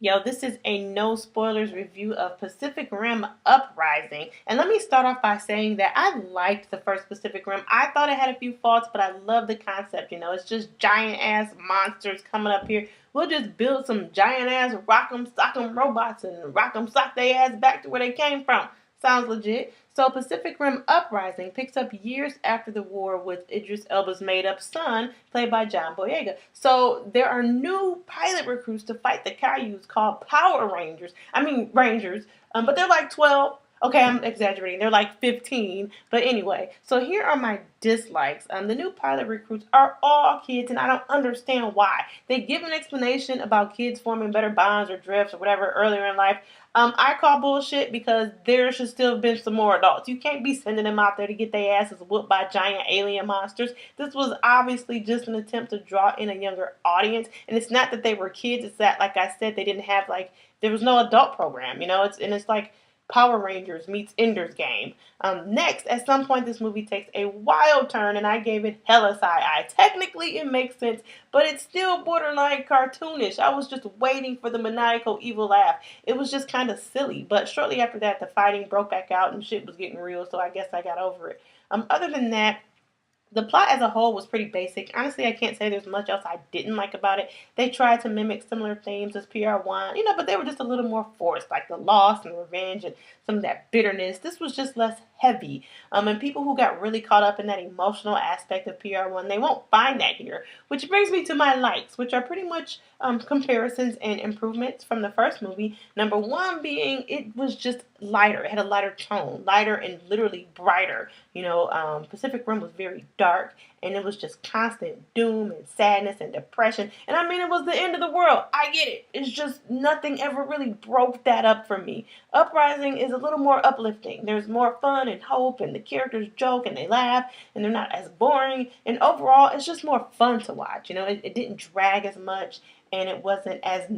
Yo, this is a no spoilers review of Pacific Rim Uprising. And let me start off by saying that I liked the first Pacific Rim. I thought it had a few faults, but I love the concept. You know, it's just giant ass monsters coming up here. We'll just build some giant ass rock'em sock'em robots and rock'em sock their ass back to where they came from. Sounds legit. So Pacific Rim Uprising picks up years after the war with Idris Elba's made-up son, played by John Boyega. So there are new pilot recruits to fight the Cayuse called Power Rangers. Rangers, but they're like 12. Okay, I'm exaggerating. They're like 15. But anyway, so here are my dislikes. The new pilot recruits are all kids, and I don't understand why. They give an explanation about kids forming better bonds or drifts or whatever earlier in life. I call bullshit because there should still have been some more adults. You can't be sending them out there to get their asses whooped by giant alien monsters. This was obviously just an attempt to draw in a younger audience. And it's not that they were kids. It's that, like I said, they didn't have there was no adult program, you know. It's like Power Rangers meets Ender's Game. Next, at some point, this movie takes a wild turn, and I gave it hella side eye. Technically, it makes sense, but it's still borderline cartoonish. I was just waiting for the maniacal evil laugh. It was just kind of silly, but shortly after that, the fighting broke back out, and shit was getting real, so I guess I got over it. Other than that, the plot as a whole was pretty basic. Honestly, I can't say there's much else I didn't like about it. They tried to mimic similar themes as PR1, you know, but they were just a little more forced, like the loss and revenge and some of that bitterness. This was just less heavy. And people who got really caught up in that emotional aspect of PR1, they won't find that here. Which brings me to my likes, which are pretty much comparisons and improvements from the first movie. Number one being it was just lighter. It had a lighter tone, lighter and literally brighter. You know, Pacific Rim was very dark, and it was just constant doom and sadness and depression. And I mean, it was the end of the world. I get it. It's just nothing ever really broke that up for me. Uprising is a little more uplifting. There's more fun and hope, and the characters joke and they laugh, and they're not as boring. And overall, it's just more fun to watch. You know, it didn't drag as much, and it wasn't as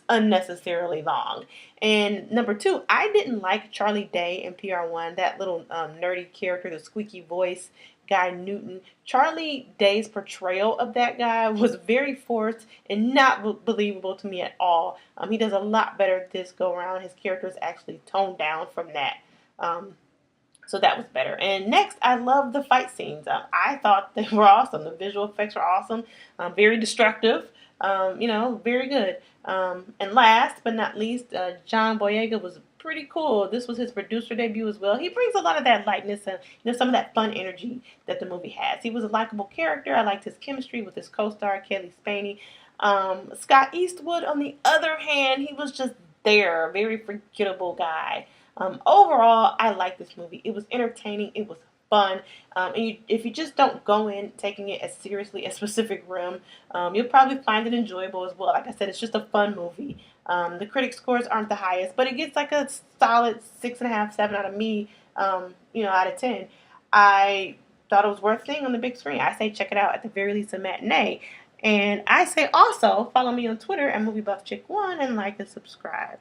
unnecessarily long. And number two, I didn't like Charlie Day in PR1, that little nerdy character, the squeaky voice guy Newton. Charlie Day's portrayal of that guy was very forced and not believable to me at all. He does a lot better this go around. His character is actually toned down from that. So that was better. And next, I love the fight scenes. I thought they were awesome. The visual effects were awesome. Very destructive. You know, very good. And last but not least, John Boyega was pretty cool. This was his producer debut as well. He brings a lot of that lightness and, you know, some of that fun energy that the movie has. He was a likable character. I liked his chemistry with his co-star Kelly Spaney. Scott Eastwood, on the other hand, he was just there, a very forgettable guy. Overall, I like this movie. It was entertaining. It was fun. If you just don't go in taking it as seriously as Pacific Rim, you'll probably find it enjoyable as well. Like I said, it's just a fun movie. The critic scores aren't the highest, but it gets like a solid 6.5, 7 out of me, you know, out of 10. I thought it was worth seeing on the big screen. I say check it out, at the very least a matinee. And I say also follow me on Twitter at MovieBuffChick1 and like and subscribe.